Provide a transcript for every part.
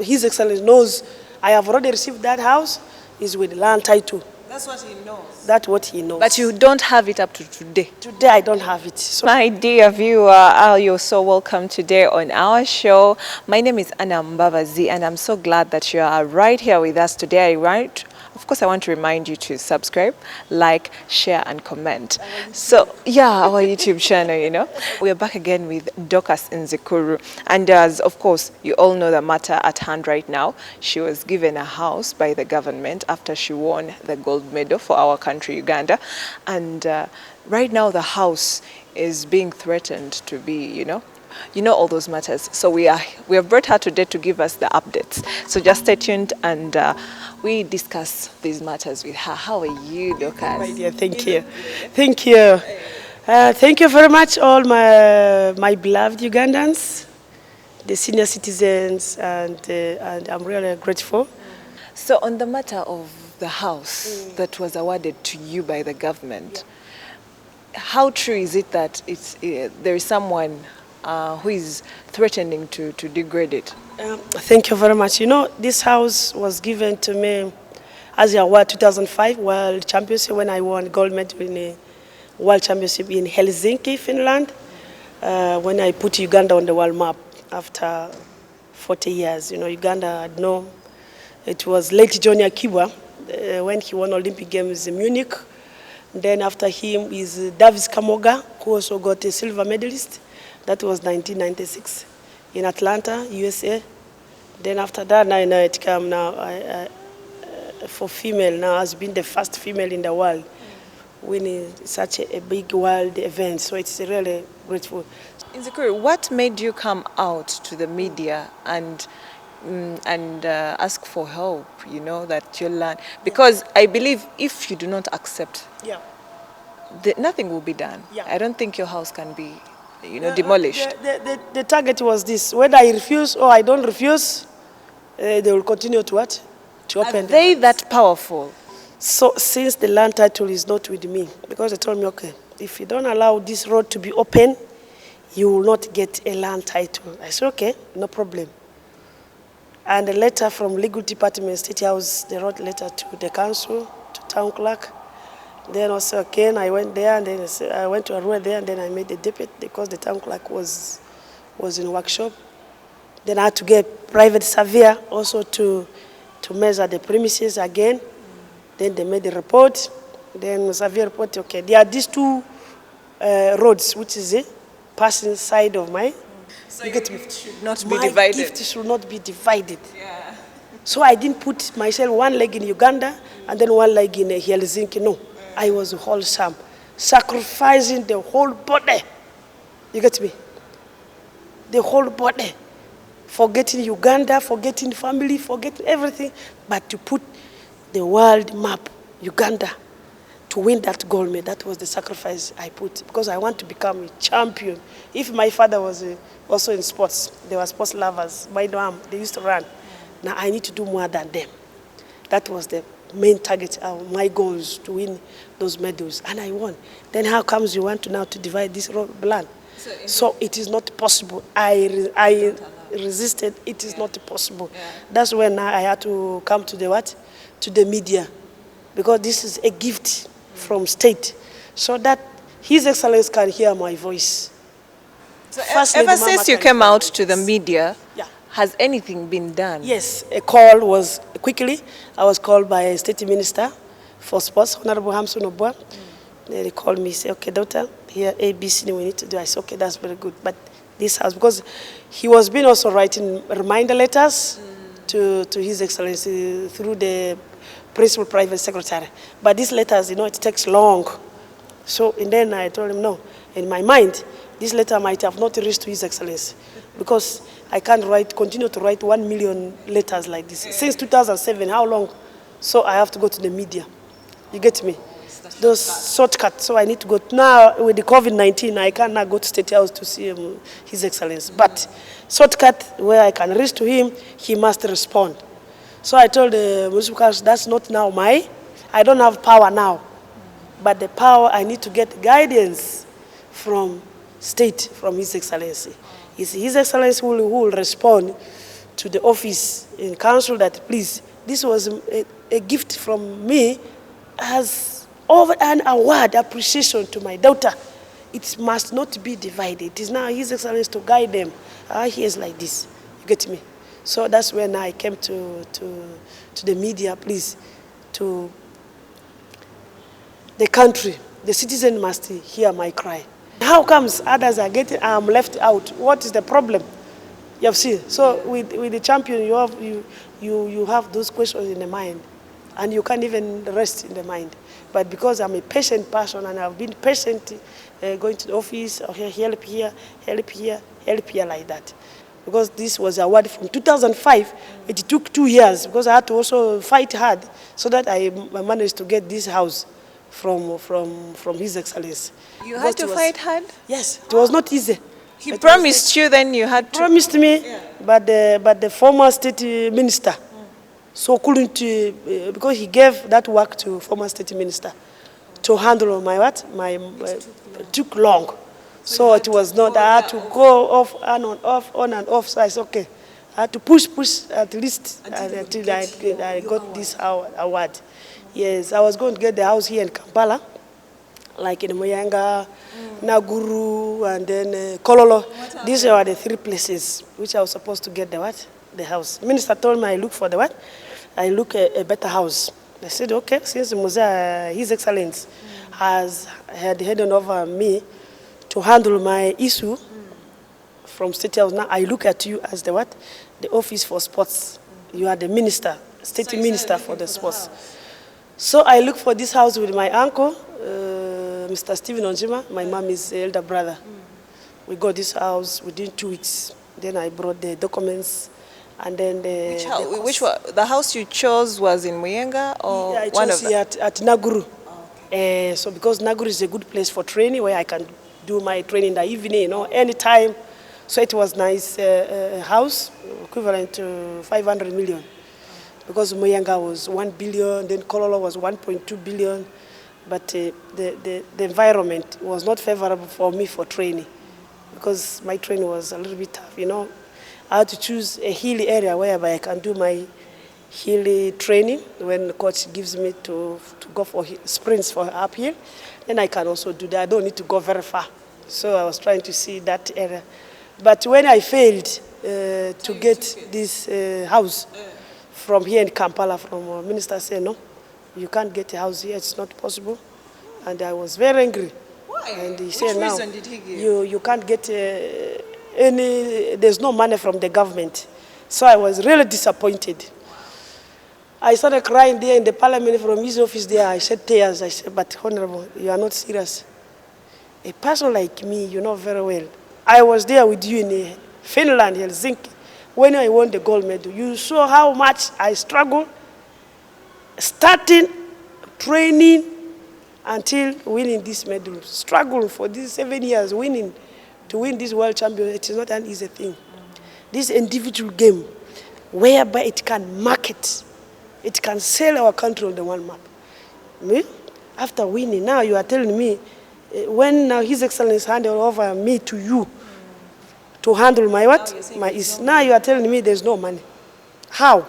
His Excellency knows I have already received that house, is with land title. That's what he knows. That's what he knows. But you don't have it up to today. Today I don't have it. So My dear viewer, you're so welcome today on our show. My name is Anna Mbavazi, and I'm so glad that you are right here with us today. Of course, I want to remind you to subscribe, like, share, and comment. So, yeah, our YouTube channel, We are back again with Dorcas Inzikuru. And as, of course, you all know the matter at hand right now. She was given a house by the government after she won the gold medal for our country, Uganda. And right now, the house is being threatened to be, all those matters. So we have brought her today to give us the updates. So just stay tuned and we discuss these matters with her. How are you, Dorcas? my dear, thank you. Thank you. Thank you very much, all my beloved Ugandans, the senior citizens, and I'm really grateful. So on the matter of the house that was awarded to you by the government, how true is it that there is someone who is threatening to degrade it? Thank you very much. This house was given to me as a World 2005 World Championship when I won gold medal in a World Championship in Helsinki, Finland, when I put Uganda on the world map after 40 years. Uganda had no. It was late Johnny Akiba when he won Olympic Games in Munich. Then after him is Davis Kamoga, who also got a silver medalist. That was 1996 in Atlanta, USA. Then after that, now it came now for female. Now has been the first female in the world winning such a big world event. So it's really grateful. Inzikuru, what made you come out to the media and ask for help? That you learn, because I believe if you do not accept, nothing will be done. I don't think your house can be demolished. The target was this: whether I refuse or I don't refuse, they will continue to what? To open. Are they that powerful? So since the land title is not with me, because they told me, okay, if you don't allow this road to be open, you will not get a land title. I said, okay, no problem. And a letter from legal department, State House, they wrote a letter to the council, to town clerk. Then also again, I went there, and then I went to Arua there, and then I made the deputy because the town clerk was in workshop. Then I had to get private surveyor also to measure the premises again. Then they made the report. Then the surveyor report, okay, there are these two roads, which is it, passing side of my. So you get me? Should not be my divided. gift should not be divided. Yeah. So I didn't put myself one leg in Uganda and then one leg in Helsinki. No, I was wholesome, sacrificing the whole body. You get me? The whole body. Forgetting Uganda, forgetting family, forgetting everything, but to put the world map, Uganda, to win that gold medal. That was the sacrifice I put, because I want to become a champion. If my father was also in sports, they were sports lovers. My mom, they used to run. Now I need to do more than them. That was the main target of my goals, to win those medals, and I won. Then how comes you want to now to divide this land? So it is not possible. I resisted. It is not possible. Yeah. That's when I had to come to to the media, because this is a gift from state, so that His Excellency can hear my voice. So ever since you came out to the media, has anything been done? Yes, a call was quickly. I was called by a state minister for sports, Honorable Hamson Obwa. They called me, say, okay, doctor, here ABC we need to do. I said, okay, that's very good. But this house, because he was been also writing reminder letters to His Excellency through the principal private secretary. But these letters, it takes long. So, and then I told him, no, in my mind, this letter might have not reached to His Excellency, because I can't continue to write 1 million letters like this. Since 2007, how long? So I have to go to the media. You get me? Those shortcuts. So I need to go. Now, with the COVID-19, I cannot go to State House to see His Excellency. But shortcut where I can reach to him, he must respond. So I told the municipal council, that's not now I don't have power now. But the power, I need to get guidance from state, from His Excellency. It's His Excellency who will respond to the office in council that please, this was a gift from me as over an award appreciation to my daughter. It must not be divided. It is now His Excellency to guide them. He is like this. You get me? So that's when I came to the media, please, to the country. The citizen must hear my cry. How comes others are getting, I'm left out? What is the problem? You have seen. So with the champion, you have those questions in the mind, and you can't even rest in the mind. But because I'm a patient person and I've been patient, going to the office, okay, help here, help here, help here, like that. Because this was award from 2005, it took 2 years because I had to also fight hard so that I managed to get this house from His Excellency. You had to fight hard? Yes, it was not easy. He promised you, then you had to... Promised me, yeah. but the former state minister, so couldn't, because he gave that work to former state minister to handle my what? It took long. So it was not, I had to go off and on and off, so I said, okay. I had to push at least until I got this award. Yes, I was going to get the house here in Kampala, like in Moyanga, Naguru, and then Kololo. These are the 3 places which I was supposed to get the house. The minister told me I look for the what? I look a better house. I said, okay, since His Excellency had handed over me to handle my issue from State House, now I look at you as the what? The Office for Sports. You are the minister, state minister for the sports. So I look for this house with my uncle, Mr. Stephen Onjima. My mom is the elder brother. We got this house within 2 weeks. Then I brought the documents, and then the house you chose was in Muyenga or yeah, I one chose of them? at Naguru. Okay. So because Naguru is a good place for training, where I can do my training in the evening, you know, anytime. So it was nice house, equivalent to 500 million. Because Muyenga was 1 billion, then Kololo was 1.2 billion. But the environment was not favorable for me for training, because my training was a little bit tough, you know. I had to choose a hilly area whereby I can do my hilly training. When the coach gives me to go for sprints for uphill, then I can also do that. I don't need to go very far. So I was trying to see that area. But when I failed to get this house from here in Kampala, from minister said, no, you can't get a house here, it's not possible. And I was very angry. Why? And he Which said, now, reason did he give? you can't get there's no money from the government. So I was really disappointed. I started crying there in the parliament from his office there. I shed tears. I said, but Honorable, you are not serious. A person like me, you know very well. I was there with you in Finland, Helsinki, when I won the gold medal. You saw how much I struggled, starting training until winning this medal. Struggle for these 7 years, to win this world championship. It is not an easy thing. This individual game, whereby it can market, it can sell our country on the one map. Me, after winning, now you are telling me, when now His Excellency handed over me to you to handle my what? My is. Now you are telling me there's no money. How?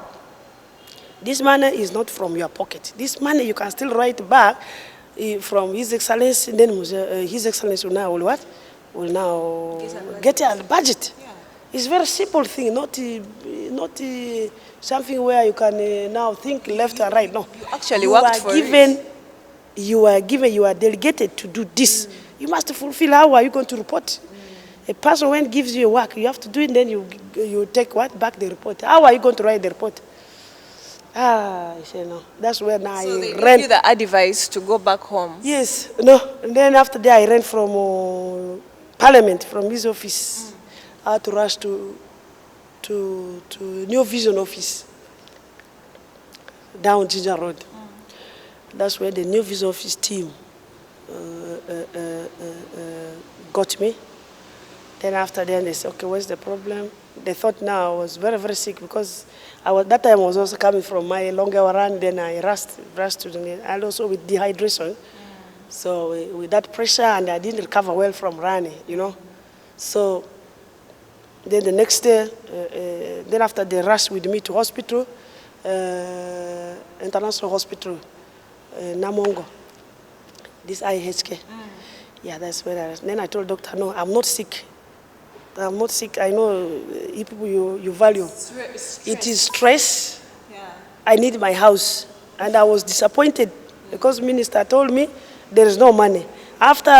This money is not from your pocket. This money you can still write back from His Excellency. Then His Excellency will now what? Will now get a budget. Yeah. It's a very simple thing, not something where you can now think left and right. No, you actually worked for it. You are delegated to do this. You must fulfill. How are you going to report? A person when gives you a work, you have to do it, then you take what? Back the report. How are you going to write the report? I say no. That's when I ran. So they ran. gave you the advice to go back home? Yes. No. And then after that, I ran from Parliament, from his office. I had to rush to New Vision office, down Ginger Road. That's where the New Vision office team got me. Then after that, they said, okay, what's the problem? They thought now I was very, very sick because that time I was also coming from my longer run. Then I rushed to the, and also with dehydration. So with that pressure, and I didn't recover well from running, you know. So Then the next day, then after they rushed with me to hospital, international hospital, Namongo, this IHK. Yeah, that's where I was. Then I told doctor, no, I'm not sick. I'm not sick. I know people you value. It is stress. Yeah. I need my house. And I was disappointed because minister told me there is no money. After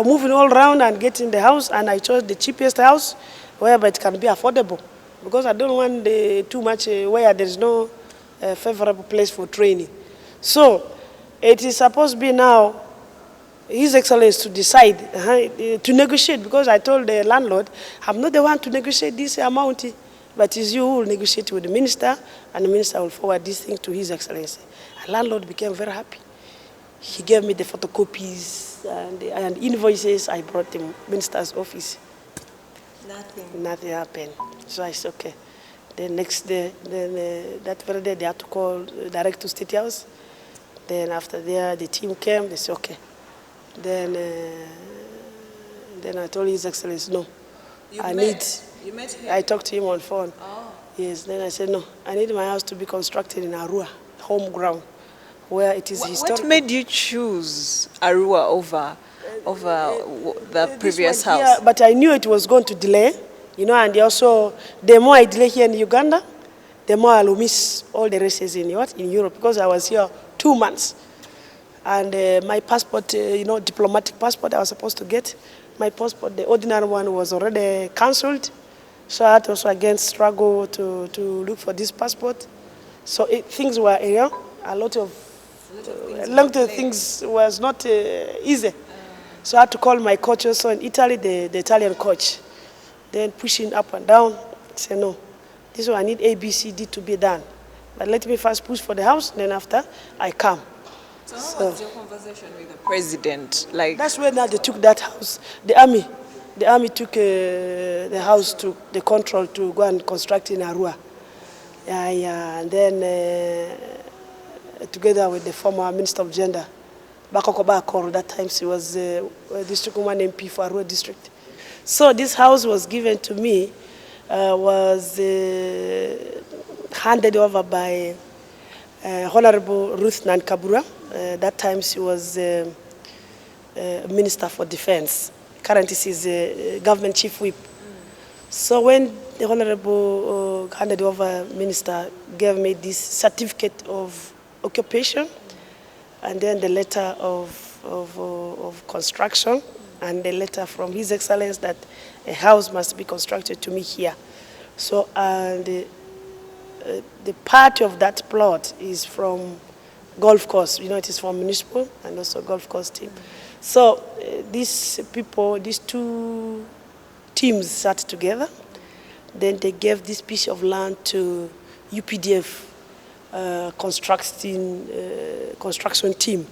moving all around and getting the house, and I chose the cheapest house, whereby it can be affordable. Because I don't want too much where there is no favorable place for training. So it is supposed to be now His Excellency to decide, to negotiate, because I told the landlord, I'm not the one to negotiate this amount, but it's you who will negotiate with the minister, and the minister will forward this thing to His Excellency. The landlord became very happy. He gave me the photocopies and invoices. I brought the minister's office. Nothing happened. So I said, okay. The next day, then that very day, they had to call direct to State House. Then after there, the team came. They said, okay. Then I told His Excellency, no, You met him? I talked to him on phone. Oh. Yes, then I said, no, I need my house to be constructed in Arua, home ground, where it is historic. What made you choose Arua over the previous house? Yeah, but I knew it was going to delay, and also, the more I delay here in Uganda, the more I'll miss all the races in Europe, because I was here 2 months. And my passport, diplomatic passport I was supposed to get, my passport, the ordinary one, was already cancelled. So I had to also again struggle to look for this passport. So things were, a lot of things was not easy. So I had to call my coach also in Italy, the Italian coach. Then pushing up and down, say no, this one I need A, B, C, D to be done. But let me first push for the house, then after I come. So how was your conversation with the president? That's when they took that house. The army took the house to the control to go and construct in Arua. And then together with the former Minister of Gender, Bakoko Bakoro, that time she was District 1 MP for Arua District. So this house was given to me, was handed over by Honorable Ruth Nankabura. That time she was Minister for Defense. Currently she's government chief whip. So when the Honorable handed over minister gave me this certificate of occupation, and then the letter of construction, and the letter from His Excellency that a house must be constructed to me here. So the part of that plot is from golf course. It is from municipal and also golf course team. So these people, these two teams sat together. Then they gave this piece of land to UPDF construction team.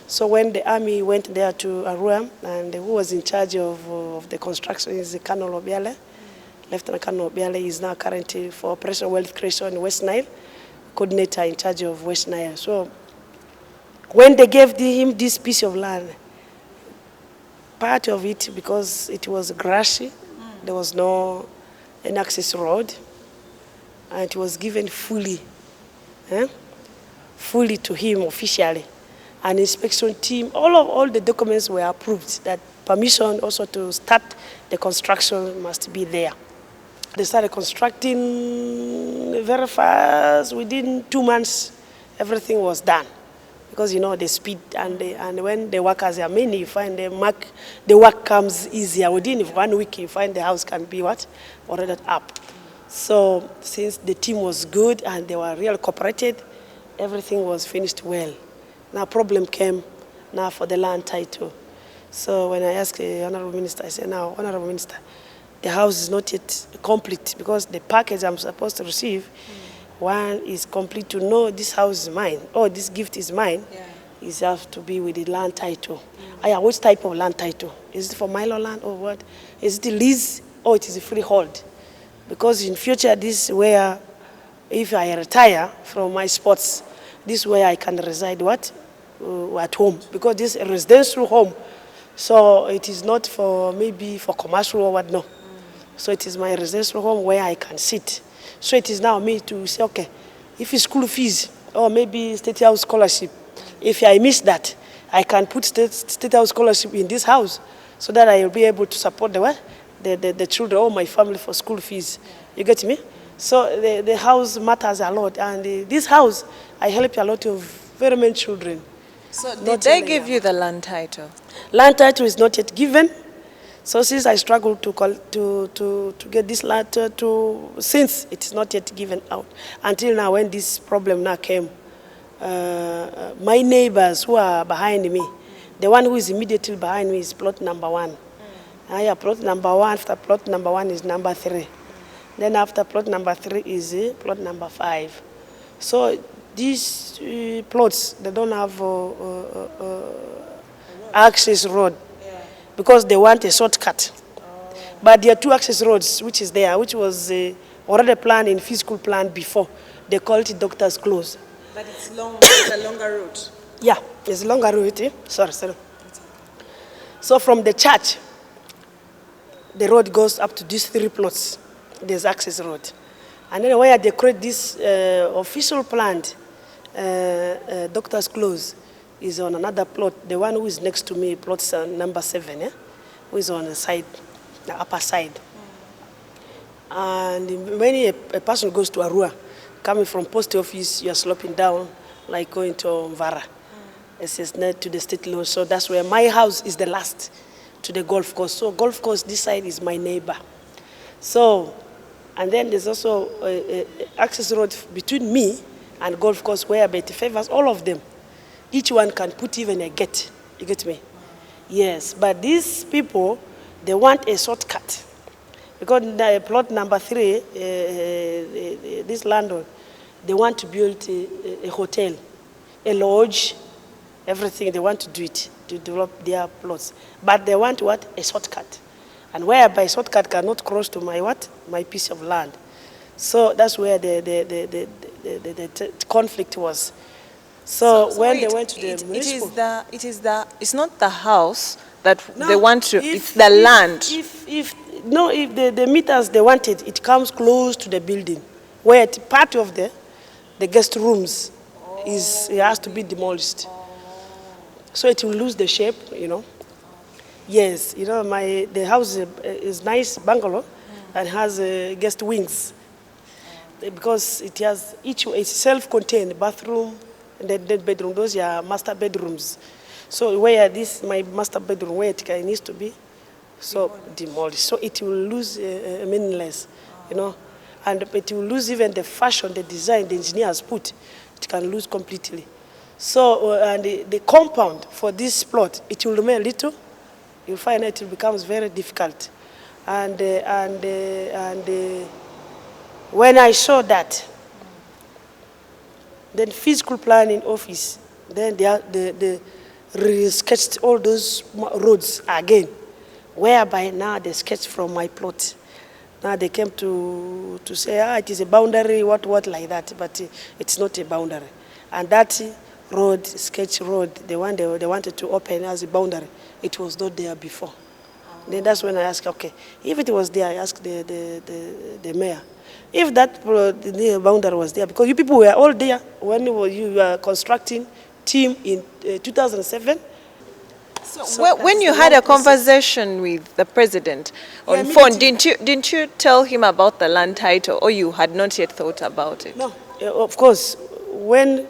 So when the army went there to Arua, and who was in charge of the construction is Colonel Obiale. Lieutenant Colonel Obiale is now currently for Operation Wealth Creation in West Nile, coordinator in charge of West Nile. So when they gave him this piece of land, part of it, because it was grassy, there was no an access road, and it was given fully to him officially. An inspection team, all the documents were approved, that permission also to start the construction must be there. They started constructing very fast. Within 2 months, everything was done. Because the speed and when the workers are many, you find the work comes easier. Within 1 week, you find the house can be already up. So since the team was good and they were really cooperated, everything was finished well. Now problem came now for the land title. So when I asked the Honorable Minister, I said, now, Honorable Minister, the house is not yet complete, because the package I'm supposed to receive, one is complete to know this house is mine, or this gift is mine. Yeah. It has to be with the land title. Which type of land title? Is it for Milo land or what? Is it a lease or it is a freehold? Because in future, this is where, if I retire from my sports, this is where I can reside at home, because this is a residential home. So it is not for maybe for commercial or what, no. So it is my residential home where I can sit. So it is now me to say, okay, if it's school fees or maybe state house scholarship, if I miss that, I can put state house scholarship in this house so that I will be able to support the what? The children or my family for school fees. You get me? So the house matters a lot. And this house, I help a lot of very many children. So did they give you the land title? Land title is not yet given. So since I struggled to get this land since it is not yet given out, until now when this problem now came, my neighbors who are behind me, the one who is immediately behind me is plot number 1. Plot number 1, after plot number 1 is number 3. Then after plot number 3 is plot number 5. So these plots, they don't have access road because they want a shortcut. But there are 2 access roads which is there, which was already planned in physical plan before. They call it Doctor's Close. But it's long, it's a longer route. Yeah, it's a longer route. Sorry. So from the church, the road goes up to these 3 plots. There's access road. And then where they create this official plan, Doctor's Close, is on another plot. The one who is next to me, plot number 7, who is on the side, the upper side. And when a person goes to Arua, coming from post office, you are sloping down, like going to Mvara. It's near to the state law. So that's where my house is the last to the golf course. So golf course, this side is my neighbor. So, and then there's also a access road between me and golf course where it favors all of them. Each one can put even a gate. You get me? Yes, but these people, they want a shortcut. Because the plot number 3, this landlord, they want to build a hotel, a lodge, everything. They want to do it, to develop their plots. But they want what? A shortcut. And whereby shortcut cannot cross to my what? My piece of land. So that's where the conflict was. So when they went to the municipal, it's not the house that they want to. It's the land. If the meters they wanted, it comes close to the building, where part of the guest rooms it has to be demolished. So it will lose the shape, you know. Yes, you know, the house is nice bungalow and has guest wings because it has it's self-contained bathroom and then bedroom. Those are master bedrooms. So where my master bedroom, where it needs to be, so demolished. So it will lose meaningless, you know, and it will lose even the fashion, the design the engineers put. It can lose completely. So and the compound for this plot, it will remain little. You'll find it becomes very difficult, and when I saw that, then physical planning office, then they sketched all those roads again, whereby now they sketched from my plot. Now they came to say, it is a boundary, what like that, but it's not a boundary. And that road, sketch road, the one they wanted to open as a boundary, it was not there before. Then that's when I asked, okay, if it was there, I asked the mayor, if that the boundary was there, because you people were all there when you were constructing team in 2007. So when you had a conversation with the president on phone, didn't you tell him about the land title, or you had not yet thought about it? No, of course, when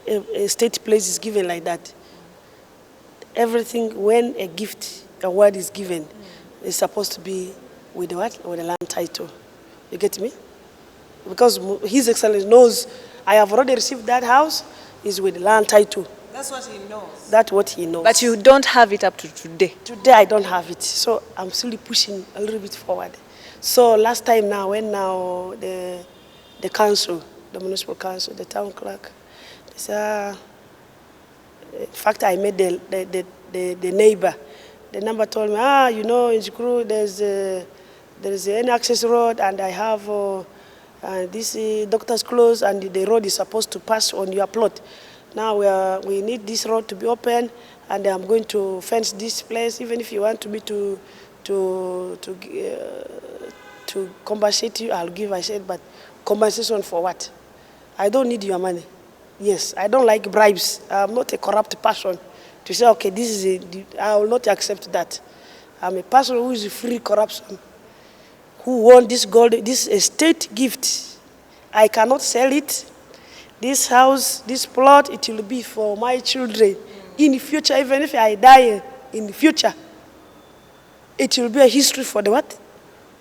a state place is given like that, everything, when a gift award is given, is supposed to be with the what? With the land title. You get me? Because His Excellency knows I have already received that house, is with the land title. That's what he knows. That's what he knows. But you don't have it up to today. Today I don't have it, so I'm still pushing a little bit forward. So last time now, when the council, the municipal council, the town clerk, they said, in fact, I met the neighbor. The neighbor told me, you know, in Inzikuru there's an access road, and I have this Doctor's Close, and the road is supposed to pass on your plot. Now we need this road to be open, and I'm going to fence this place. Even if you want me to to compensate you, I'll give. I said, but compensation for what? I don't need your money. Yes, I don't like bribes. I'm not a corrupt person to say, okay, this is I will not accept that. I'm a person who is free corruption, who won this gold, this estate gift. I cannot sell it. This house, this plot, it will be for my children. In the future, even if I die in the future, it will be a history for the what?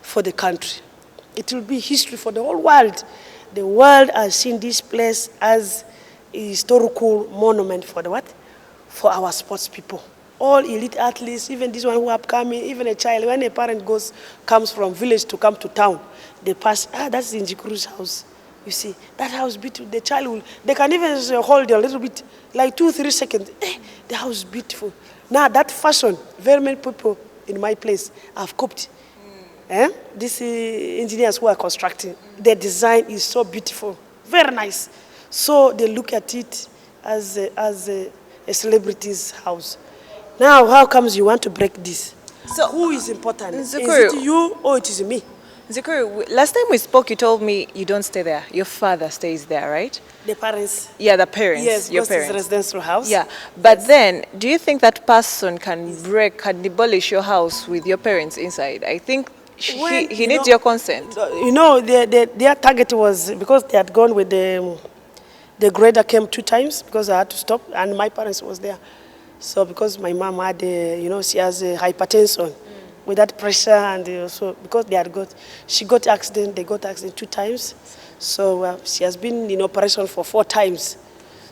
For the country. It will be history for the whole world. The world has seen this place as a historical monument for the what? For our sports people. All elite athletes, even this one who are coming, even a child, when a parent comes from village to come to town, they pass, that's Inzikuru's house. You see, that house beautiful. The child will, they can even hold a little bit, like 2-3 seconds. The house is beautiful. Now that fashion, very many people in my place have copied. These engineers who are constructing, their design is so beautiful, very nice. So they look at it as a celebrity's house. Now, how comes you want to break this? So who is important? Inzikuru, is it you or it is me? Inzikuru, last time we spoke, you told me you don't stay there. Your father stays there, right? The parents. Yeah, the parents. Yes, your because parents. it's a residential house. Yeah, but then, do you think that person can demolish your house with your parents inside? I think he needs your consent. You know, their target was, because they had gone with the grader came 2 times, because I had to stop, and my parents was there. So because my mom had, she has a hypertension. With that pressure, and also because she got accident, they got accident 2 times. So she has been in operation for 4 times.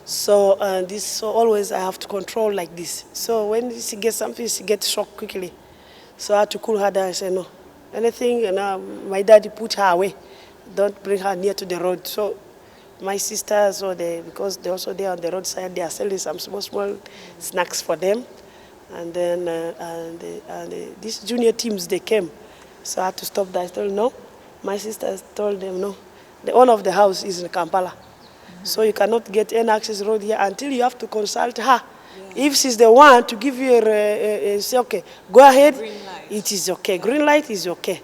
So so always I have to control like this. So when she gets something, she gets shocked quickly. So I had to cool her down. I said, no, anything, my daddy put her away. Don't bring her near to the road. So my sisters, because they're also there on the roadside, they are selling some small snacks for them. And then these junior teams, they came. So I had to stop that. I told them, no. My sisters told them, no. The owner of the house is in Kampala. So you cannot get any access road here until you have to consult her. If she's the one to give you say, okay, go ahead, it is okay. Green light is okay.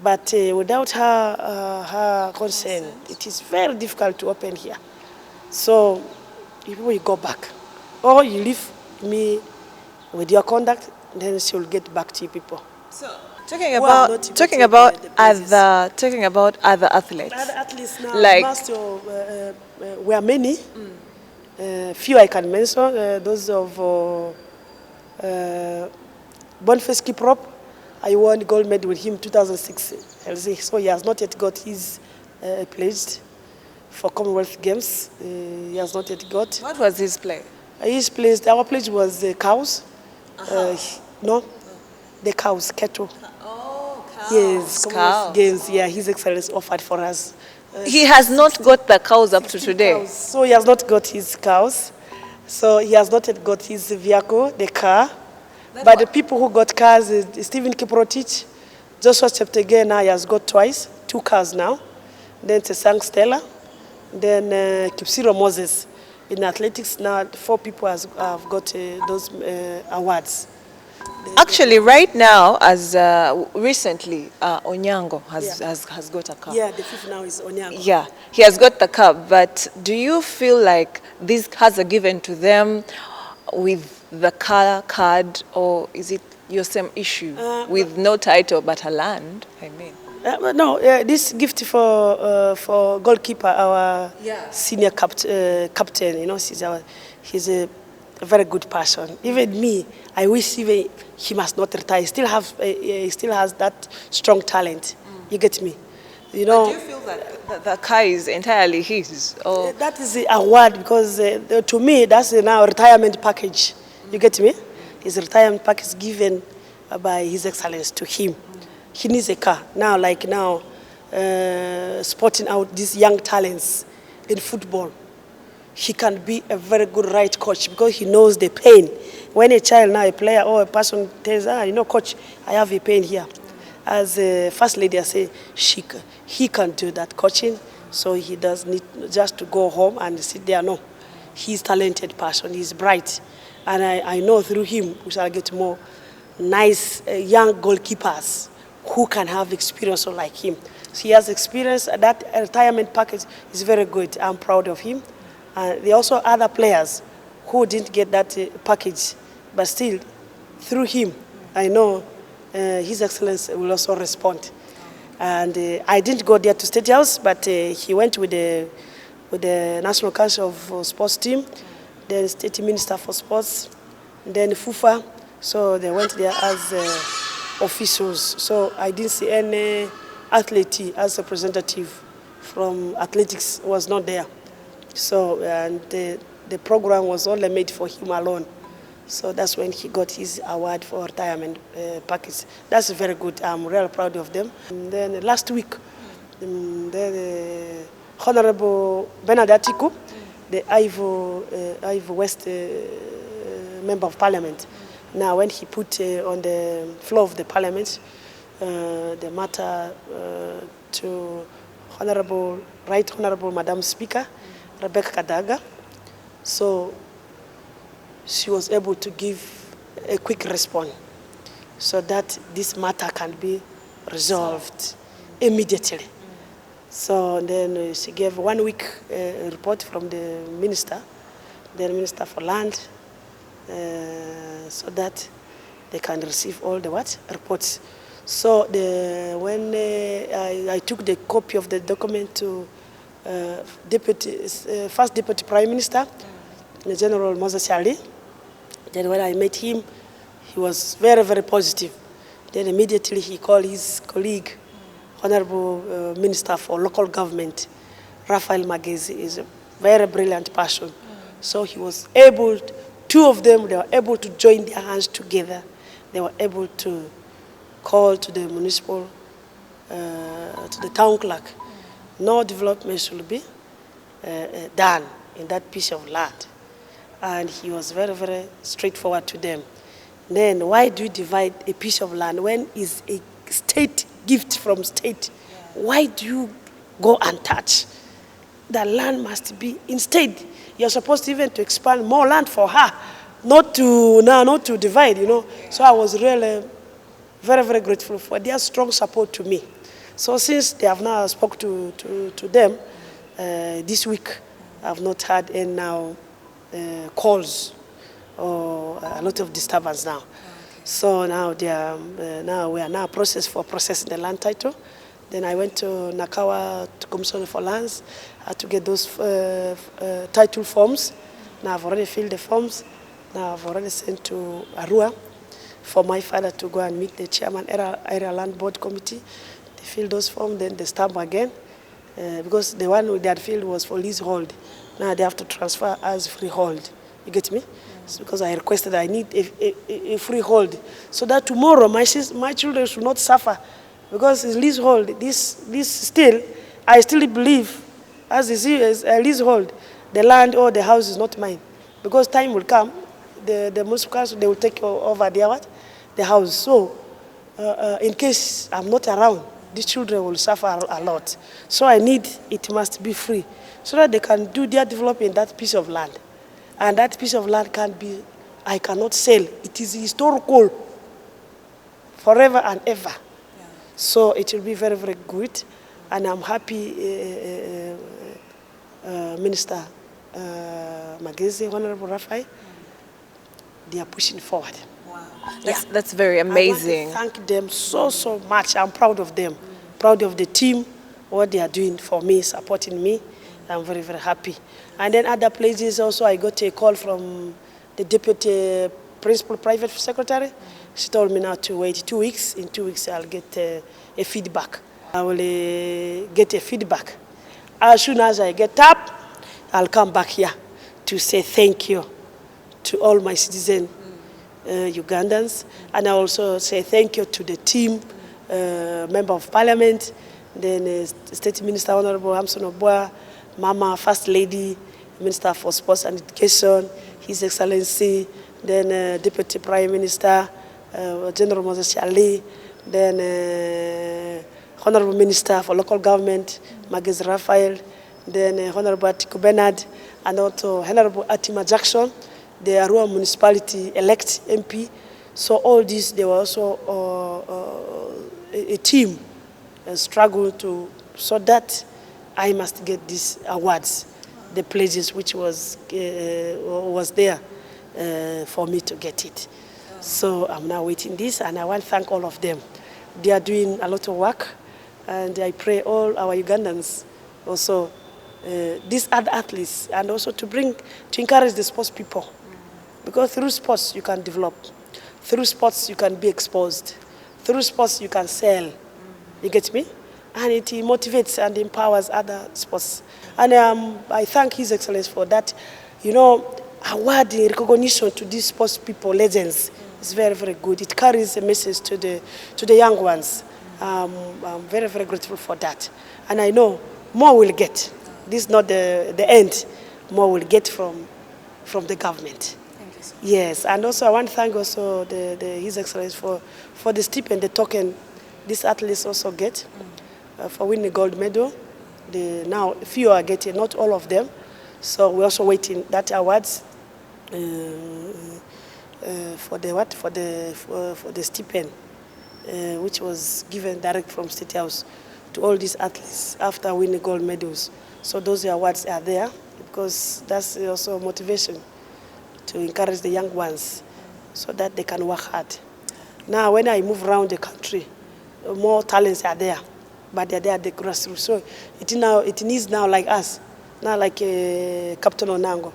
But without her consent, it is very difficult to open here. So if we go back, or you leave me with your conduct, then she will get back to you people. So talking about other athletes. Other athletes now, like we are many. Few I can mention. Those of Boniface Kiprop. I won gold medal with him 2006. So he has not yet got his place for Commonwealth Games. He has not yet got. What was his play? His place, our place was cows. No, the cows, cattle. Oh, cows. Yes, cows. Games. Yeah, His Excellency offered for us. He has not got the cows up to today. Cows. So he has not got his cows. So he has not yet got his vehicle, the car. But the people who got cars, Stephen Kiprotich, Joshua Cheptegei now he has got 2 cars now. Then Tesang Stella, then Kipsiro Moses. In athletics now, 4 people have got those awards. Actually, right now, as recently, Onyango has got a car. Yeah, the 5th now is Onyango. Yeah, he has got the car. But do you feel like this has a given to them with the car card, or is it your same issue with no title but a land? I mean. No, this gift for goalkeeper, our senior captain, he's a very good person. Even me, I wish he must not retire. He still has that strong talent. You get me? But do you feel that the car is entirely his? Or? That is the award, because to me, that's now a retirement package. You get me? His retirement package given by His Excellency to him. He needs a car. Now, sporting out these young talents in football, he can be a very good right coach, because he knows the pain. When a child now, a player or a person tells, coach, I have a pain here. As First Lady, I say, he can do that coaching, so he does need just to go home and sit there. No, he's a talented person, he's bright. And I know through him we shall get more nice young goalkeepers who can have experience like him. So he has experience. That retirement package is very good. I'm proud of him. There are also other players who didn't get that package, but still, through him, I know His Excellency will also respond. And I didn't go there to State House, but he went with the National Council of Sports team, then State Minister for Sports, then FUFA. So they went there as officials. So I didn't see any athlete as a representative from athletics was not there. So and the program was only made for him alone. So that's when he got his award for retirement package. That's very good. I'm really proud of them. And then last week, the Honorable Benadatiku, the Ivo West Member of Parliament, now when he put on the floor of the Parliament the matter to Right Honorable Madam Speaker, Rebecca Kadaga, so she was able to give a quick response so that this matter can be resolved immediately. So then she gave 1 week report from the Minister for Land, so that they can receive all the reports. So when I took the copy of the document to first Deputy Prime Minister, General Moses Ali. Then when I met him, he was very, very positive. Then immediately he called his colleague, Honorable Minister for Local Government, Raphael Magezi, is a very brilliant person. So he was able, two of them, they were able to join their hands together. They were able to call to the municipal, to the town clerk. No development should be done in that piece of land. And he was very, very straightforward to them. Then why do you divide a piece of land when it's a state gift from state? Why do you go and touch? The land must be, instead, you're supposed to even to expand more land for her, not to divide, you know. So I was really very, very grateful for their strong support to me. So since they have now spoke to them, this week I've not had any now calls or a lot of disturbance now. So now we are now processing the land title. Then I went to Nakawa to Commission for Lands to get those title forms. Now I've already filled the forms. Now I've already sent to Arua for my father to go and meet the chairman area land board committee. They fill those forms, then they stamp again. Because the one they had filled was for leasehold. Now they have to transfer as freehold. You get me? It's because I requested I need a freehold, so that tomorrow my children should not suffer. Because it's leasehold, this still, I still believe, as is a leasehold, the land or the house is not mine. Because time will come, the municipal council, they will take over the house. So in case I'm not around, these children will suffer a lot. So I need, it must be free, so that they can do their development in that piece of land. And that piece of land can be, I cannot sell. It is historical forever and ever. Yeah. So it will be very, very good. And I'm happy Minister Magezi, Honorable Raphael, they are pushing forward. Wow. That's very amazing. I want to thank them so much. I'm proud of them, proud of the team, what they are doing for me, supporting me. I'm very, very happy. And then other places also, I got a call from the Deputy Principal Private Secretary. She told me now to wait 2 weeks. In 2 weeks, I'll get a feedback. I will get a feedback. As soon as I get up, I'll come back here to say thank you to all my citizens, Ugandans. And I also say thank you to the team, Member of Parliament, then State Minister Honorable Hamson Oboa, Mama, First Lady, Minister for Sports and Education, His Excellency, then Deputy Prime Minister, General Moses Ali, then Honorable Minister for Local Government, Magezi Raphael, then Honorable Atiku Bernard, and also Honorable Atima Jackson, the Arua Municipality elect MP. So all these, they were also a team struggle to, so that I must get these awards, the pledges which was there for me to get it. So I'm now waiting this, and I want to thank all of them. They are doing a lot of work, and I pray all our Ugandans also, these other athletes, and also to encourage the sports people. Because through sports you can develop. Through sports you can be exposed. Through sports you can sell. You get me? And it motivates and empowers other sports. And I thank His Excellency for that, award in recognition to these sports people, legends. It's very, very good. It carries a message to the young ones. I'm very, very grateful for that. And I know more will get. This is not the end. More will get from the government. Thank you so much. Yes, and also I want to thank also His Excellency for the stipend, the token these athletes also get for winning gold medal. Now few are getting, not all of them. So we're also waiting that awards for the stipend, which was given direct from State House to all these athletes after winning gold medals. So those awards are there because that's also motivation to encourage the young ones so that they can work hard. Now when I move around the country, more talents are there, but they're there at the grassroots. So it needs now like us, now like Captain Onango,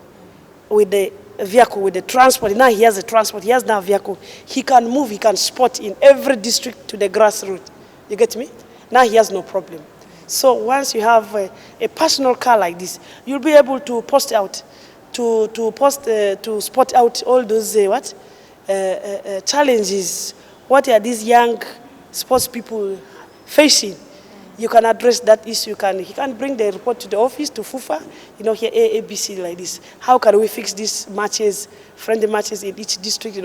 with the vehicle, with the transport. Now he has a transport, he has now a vehicle. He can move, he can spot in every district to the grassroots. You get me? Now he has no problem. So once you have a personal car like this, you'll be able to post out, to spot out all those challenges. What are these young sports people facing? You can address that issue. He can bring the report to the office, to FUFA, here ABC like this. How can we fix these matches, friendly matches in each district,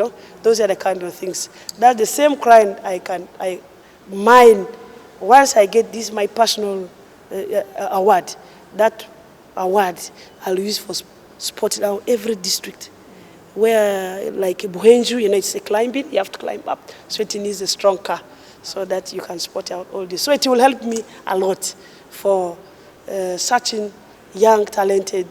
Those are the kind of things. That's the same client I mine. Once I get this, my personal award, that award I'll use for sport now every district. Where like Buhenju, it's a climbing, you have to climb up. So it needs a strong car so that you can spot out all this. So it will help me a lot for searching young, talented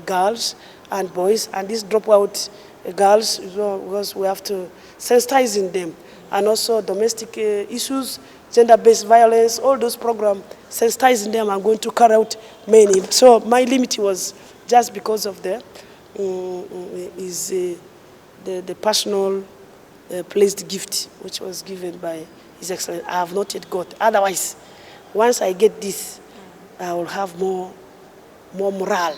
girls and boys, and these dropout girls, because we have to sensitize in them. And also domestic issues, gender-based violence, all those programs, sensitizing them, I'm going to carry out many. So my limit was just because of the personal placed gift, which was given by His Excellency. I have not yet got. Otherwise, once I get this, I will have more morale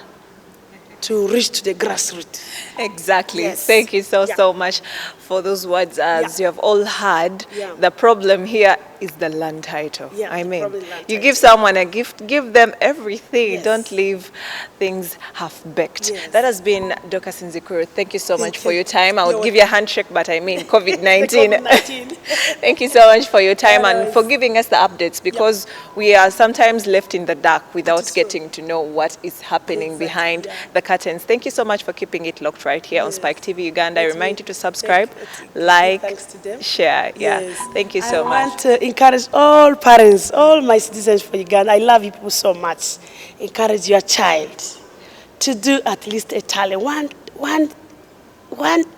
to reach to the grassroots. Exactly. Yes. Thank you so much for those words. As you have all heard, the problem here is the land title. I mean, you give someone a gift, give them everything. Yes. Don't leave things half-baked. Yes. That has been Dr. Inzikuru. Thank you so much for your time. I would give you a handshake, but I mean COVID-19. Thank you so much for your time and for giving us the updates, because we are sometimes left in the dark without getting to know what is happening behind the curtains. Thank you so much for keeping it locked right here on Spike TV Uganda. I remind you to subscribe, like, share. Thank you so much. I want to encourage all parents, all my citizens for Uganda. I love you people so much. Encourage your child to do at least a talent, one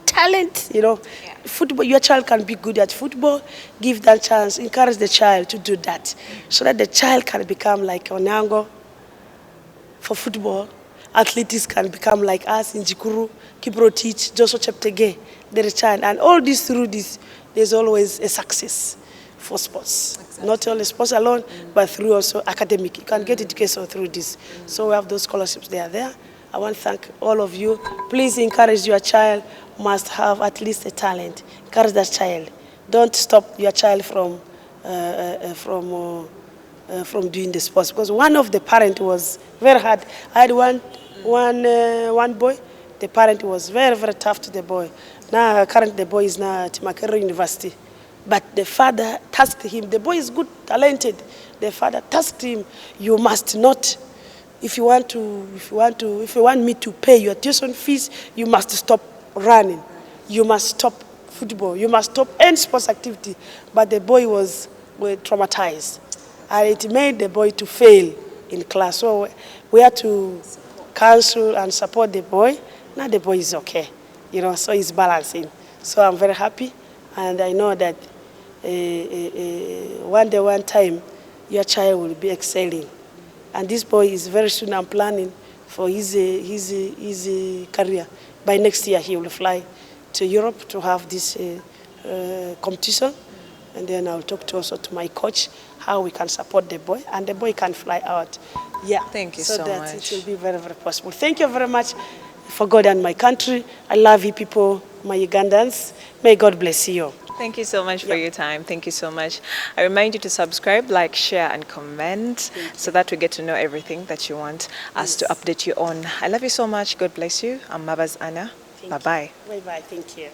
talent. Football. Your child can be good at football. Give that chance. Encourage the child to do that, so that the child can become like Onango for football. Athletics can become like us, Inzikuru, Kiprotich, Joshua Cheptegei, the child. And all this, through this, there's always a success for sports. Exactly. Not only sports alone, but through also academic. You can get education through this. So we have those scholarships, they are there. I want to thank all of you. Please encourage your child, must have at least a talent. Encourage that child. Don't stop your child from doing the sports. Because one of the parents was very hard. I had one boy. The parent was very, very tough to the boy. Now, currently, the boy is now at Makero University. But the father tasked him. The boy is good, talented. The father tasked him, you must not, if you want me to pay your tuition fees, you must stop running. You must stop football. You must stop any sports activity. But the boy was traumatized. And it made the boy to fail in class. So we had to counsel and support the boy. Now the boy is okay, so he's balancing. So I'm very happy, and I know that one day, one time, your child will be excelling. And this boy is very soon, I'm planning for his career. By next year, he will fly to Europe to have this competition. And then I'll talk also to my coach how we can support the boy, and the boy can fly out. Yeah. Thank you so that much. it will be very, very possible. Thank you very much for God and my country. I love you people, my Ugandans. May God bless you. Thank you so much for your time. Thank you so much. I remind you to subscribe, like, share, and comment so that we get to know everything that you want us to update you on. I love you so much. God bless you. I'm Maba's Anna. Bye-bye. Bye-bye. Thank you.